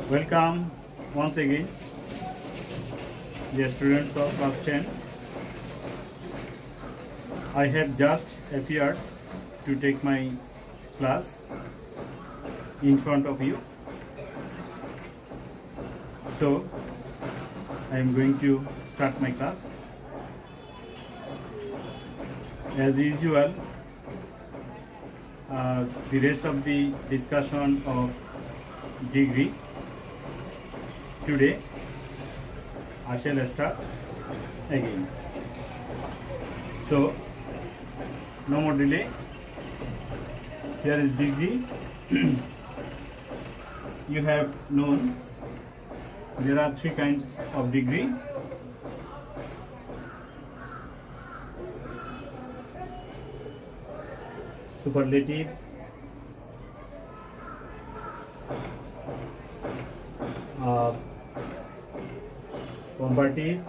Welcome once again, dear students of class 10. I have just appeared to take my class in front of you. So, I am going to start my class. As usual, the rest of the discussion of degree today I shall start again. So no more delay. Here is degree. You have known there are three kinds of degree. Superlative, comparative,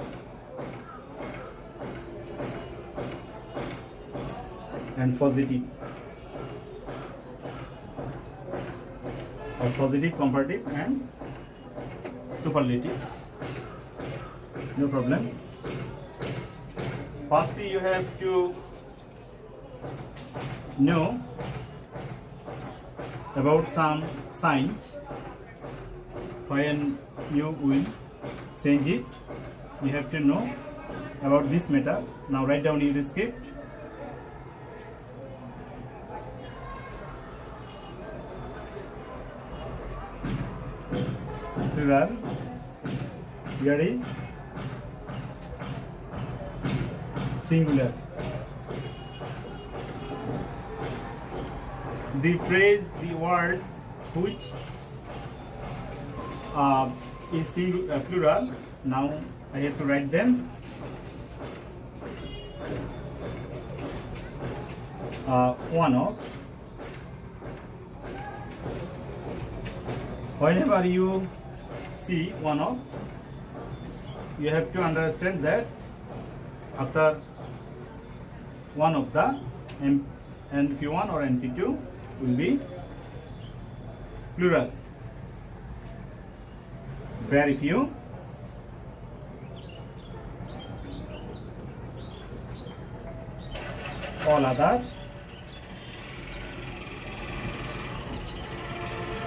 and positive, or positive, comparative, and superlative. No problem. Firstly, you have to know about some signs. When you will change it, you have to know about this matter. Now write down your script. Plural. Here is singular. The phrase, the word which is plural. Now I have to write them. One of. Whenever you see one of, you have to understand that after one of the NP1 or NP2 will be plural. Very few. All other.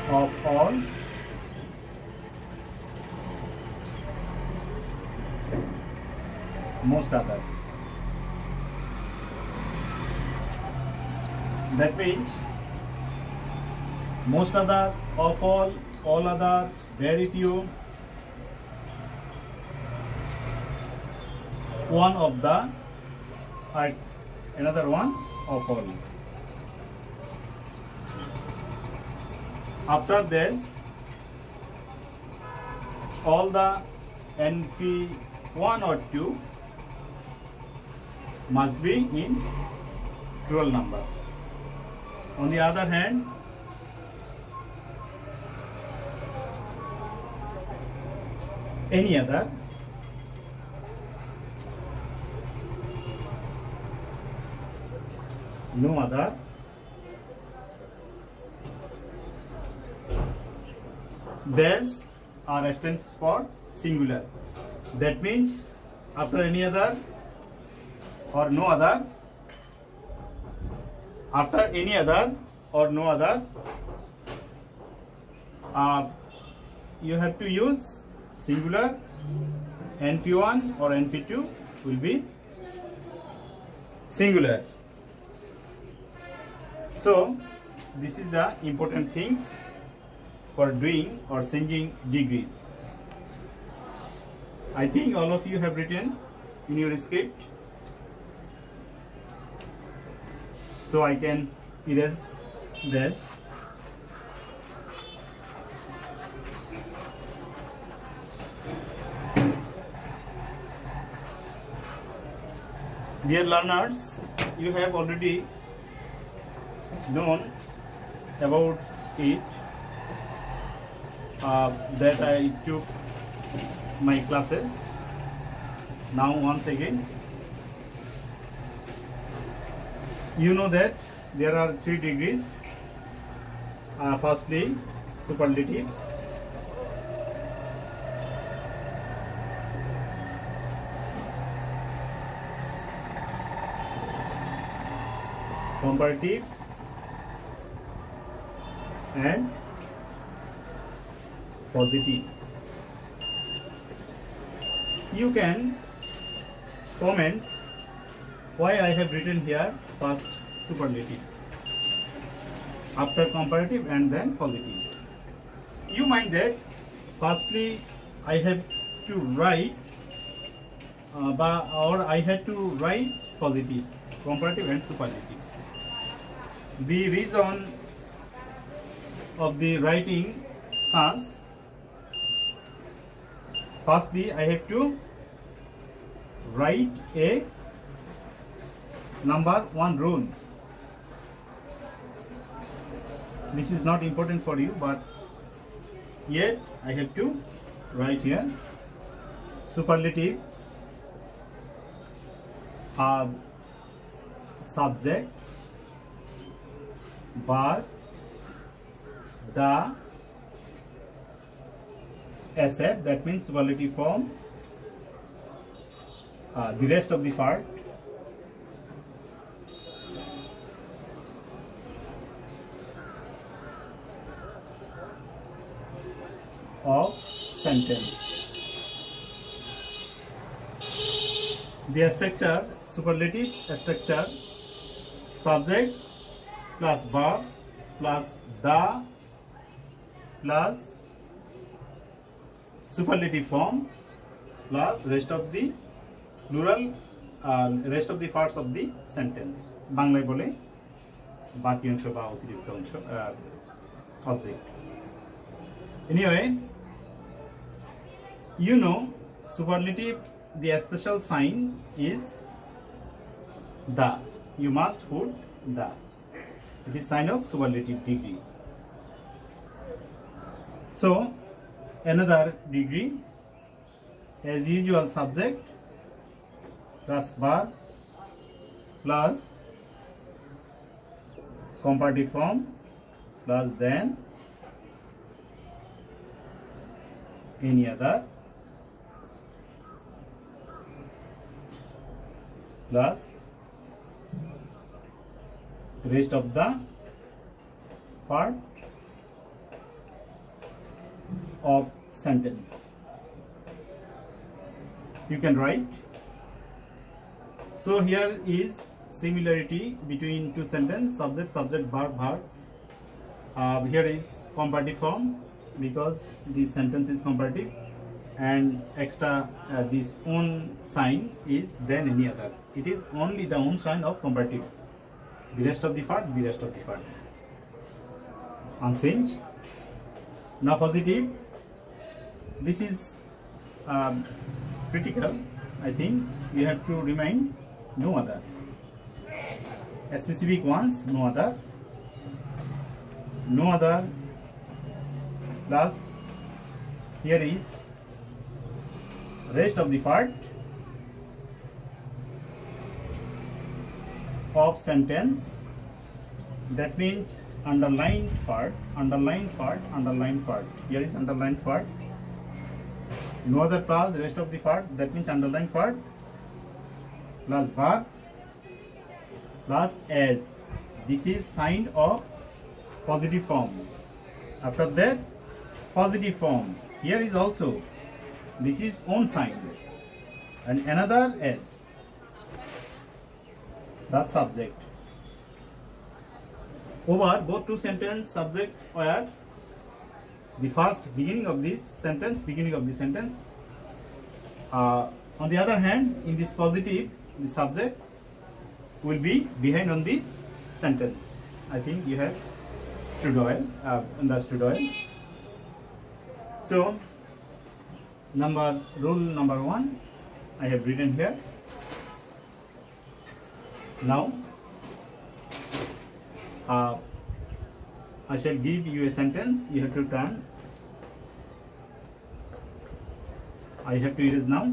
Of all. Most other. That means most other, of all other, very few, one of the, another one of all. After this, all the NP1 or 2 must be in plural number. On the other hand, any other, no other, these are stands for singular. That means after any other or no other, after any other or no other, you have to use singular. NP1 or NP2 will be singular. So this is the important things for doing or changing degrees. I think all of you have written in your script, so I can erase this. Dear learners, you have already known about it, that I took my classes. Now once again, you know that there are 3 degrees. Firstly, superlative, comparative and positive. You can comment why I have written here first superlative after comparative and then positive. You mind that firstly I have to write or I had to write positive, comparative and superlative. The reason of the writing such, firstly I have to write a number one rule. This is not important for you, but yet I have to write here superlative subject, verb, the, asset, that means superlative form, the rest of the part, of sentence. The structure, superlative structure, subject plus verb plus the plus superlative form plus rest of the plural, rest of the parts of the sentence. বাংলায় বলে বাকি অংশ বা অতিরিক্ত অংশ, object. Anyway, you know superlative, the special sign is the. You must put the. It is sign of superlative degree. So another degree, as usual, subject plus verb plus comparative form plus then any other plus rest of the part of sentence. You can write. So here is similarity between two sentences, subject, subject, verb, verb. Here is comparative form because the sentence is comparative, and extra this own sign is then any other. It is only the own sign of comparative. The rest of the part, the rest of the part. Unchanged. Now positive. This is critical. I think you have to remind no other. Specific ones, no other. No other plus here is rest of the part of sentence. That means underlined part, underlined part, underlined part. Here is underlined part. No other plus rest of the part, that means underlined part plus verb plus as. This is sign of positive form. After that, positive form. Here is also, this is own sign, and another as the subject. Over both two sentence subject were the first beginning of this sentence, on the other hand, in this positive, the subject will be behind on this sentence. I think you have understood well. So rule number 1 I have written here. Now I shall give you a sentence. You have to turn. I have to erase now.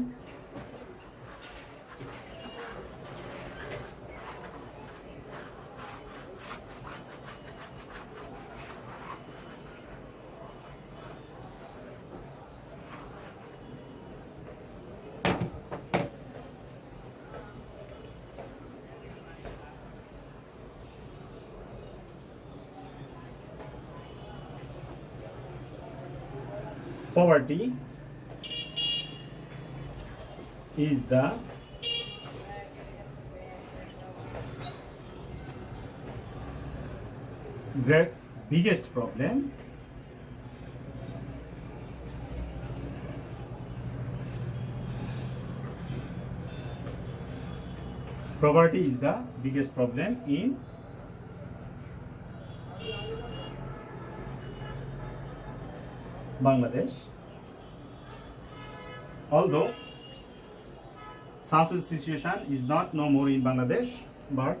poverty is the biggest problem poverty is the biggest problem in Bangladesh. Although such a situation is not no more in Bangladesh, but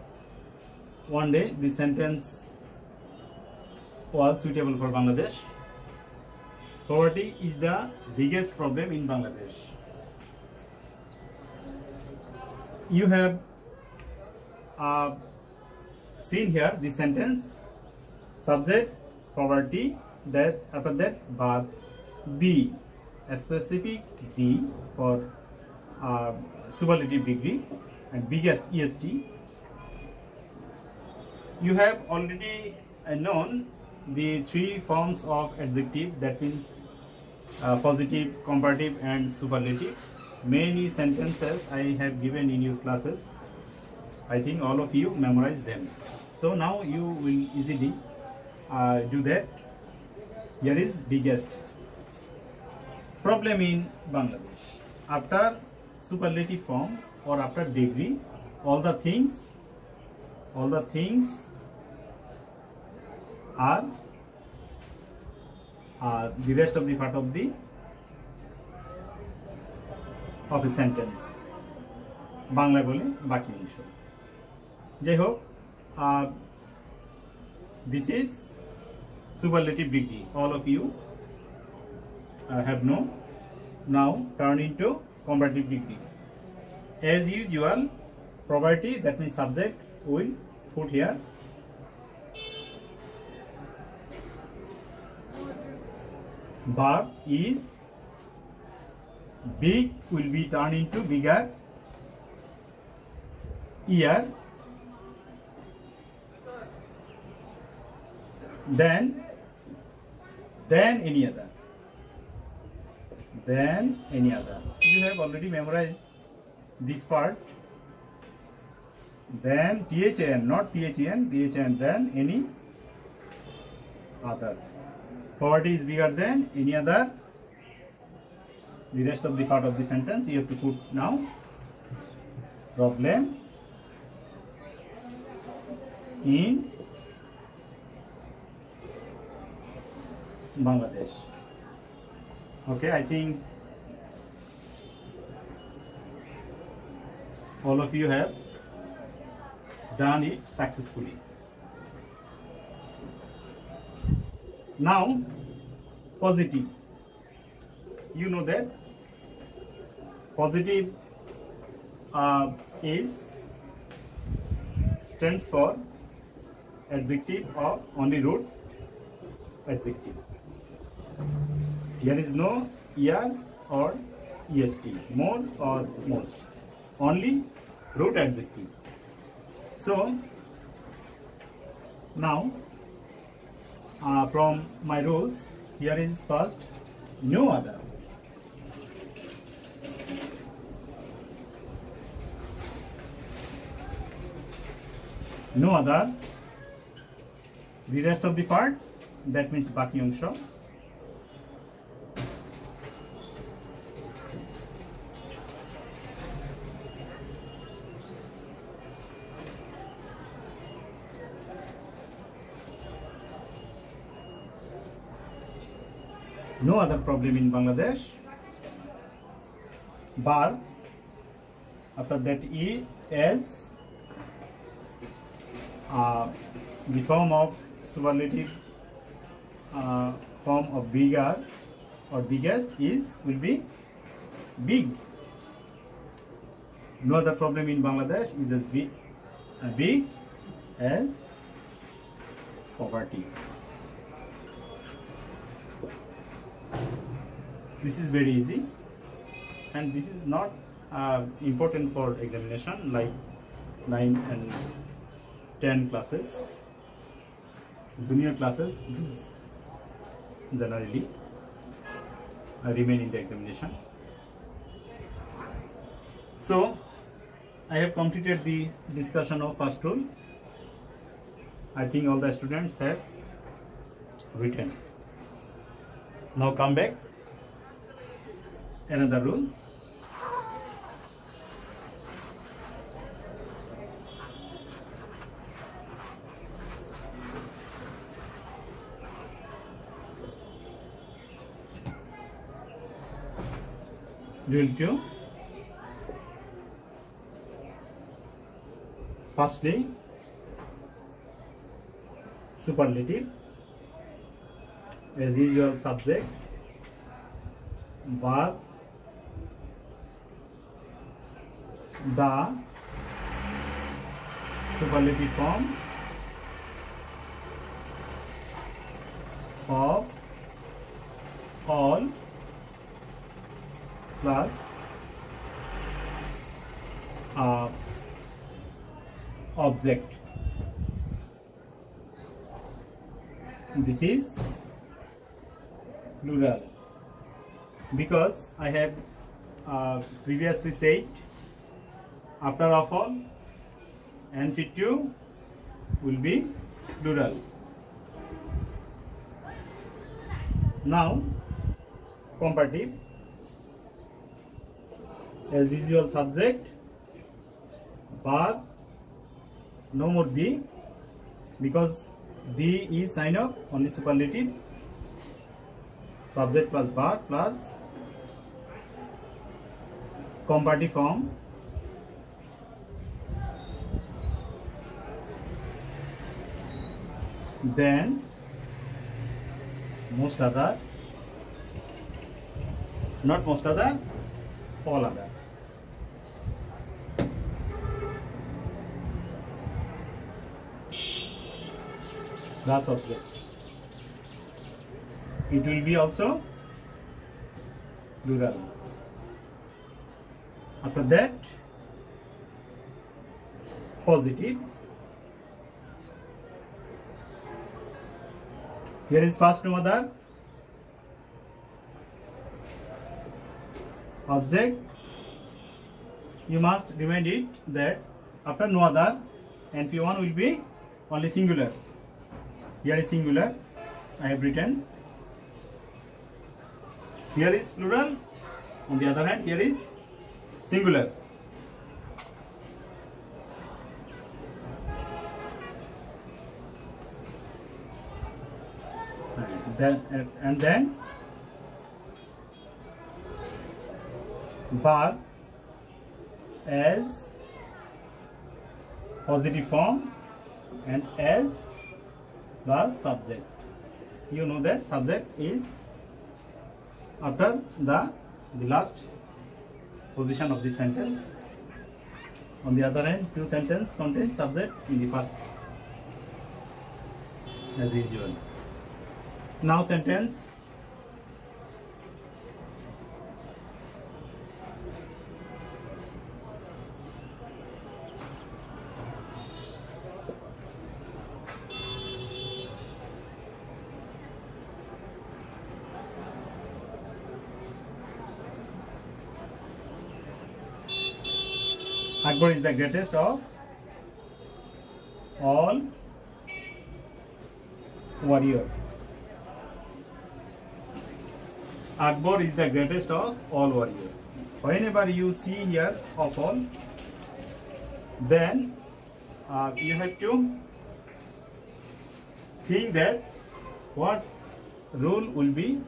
one day the sentence was suitable for Bangladesh. Poverty is the biggest problem in Bangladesh. You have seen here the sentence, subject poverty, that after that but the specific the for superlative degree and biggest est. You have already known the three forms of adjective, that means positive, comparative and superlative. Many sentences I have given in your classes. I think all of you memorize them. So now you will easily do that. Here is biggest problem in Bangladesh. After superlative form or after degree, all the things are the rest of the part of the of a sentence. Bangla বলে বাকি অংশ। যাই হোক, this is superlative degree. All of you have known. Now turn into comparative degree. As usual, property, that means subject, will put here. Verb is big will be turned into bigger. Year, then any other. You have already memorized this part. Then THN, not THN, then any other. Poverty is bigger than any other. The rest of the part of the sentence you have to put now. Problem in Bangladesh. Okay, I think all of you have done it successfully. Now, positive. You know that positive stands for adjective or only root adjective. There is no er or est, more or most, only root adjective. So now from my rules, here is first no other. No other. The rest of the part, that means baki অংশ. No other problem in Bangladesh. Bar, after that E as the form of superlative form of bigger or biggest will be big. No other problem in Bangladesh is as big as poverty. This is very easy, and this is not important for examination like 9 and 10 classes. Junior classes, this is generally. remain in the examination. So I have completed the discussion of first rule. I think all the students have written. Now come back. Another rule. Rule 2. Firstly, superlative, as usual, subject, verb, the superlative form of all plus object. This is plural because I have previously said after of all NP2 will be plural. Now comparative, as usual, subject, verb, no more the, because the is sign of only superlative, subject plus verb plus comparative form, then most other, not most other, all other. Plus object. It will be also plural. After that, positive. Here is first no other, object. You must remind it that after no other, NP1 will be only singular. Here is singular, I have written. Here is plural, on the other hand, here is singular. And then verb as positive form and as plus subject. You know that subject is after the last position of the sentence. On the other hand, two sentences contain subject in the first, as usual. Now sentence. Akbar is the greatest of all warrior. Akbar is the greatest of all warrior. Whenever you see here of all, then you have to think that what rule will be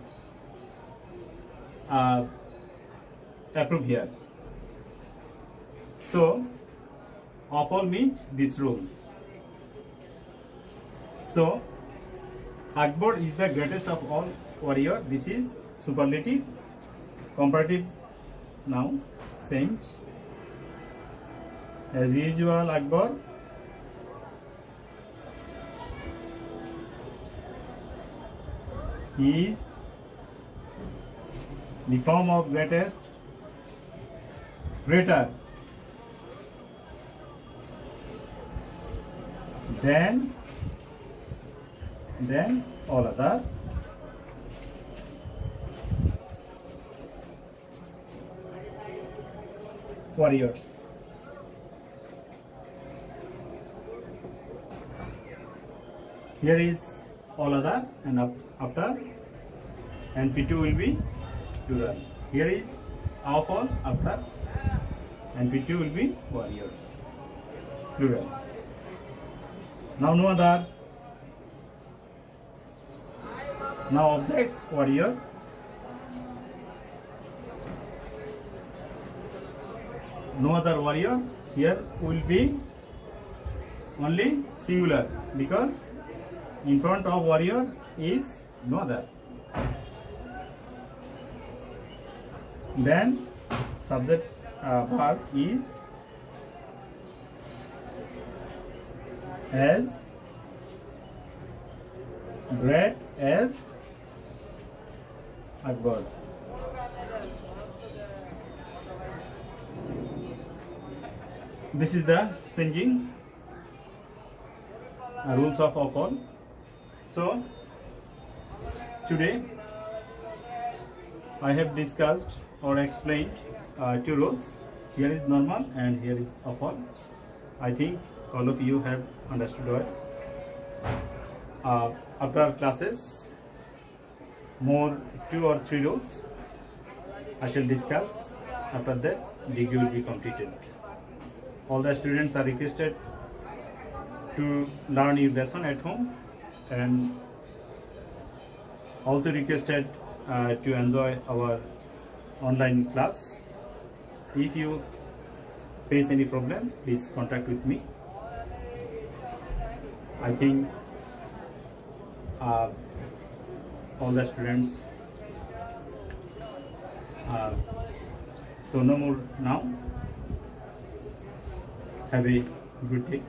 approved here. So, of all means these rules. So, Akbar is the greatest of all warrior. This is superlative, comparative. Now, same. As usual, Akbar is the form of greatest, greater than all other. warriors. Here is all other, and after and P2 will be Dulal. Here is of all, after and P2 will be warriors. Plural. Now no other. Now objects warrior. No other warrior. Here will be only singular because in front of warrior is no other. Then subject verb is as great as Akbar. This is the changing rules of all. So today I have discussed or explained two rules. Here is normal and here is all. I think all of you have understood well. After classes, more 2 or 3 rules I shall discuss. After that, degree will be completed. All the students are requested to learn your lesson at home, and also requested to enjoy our online class. If you face any problem, please contact with me. I think all the students so no more now. Have a good day.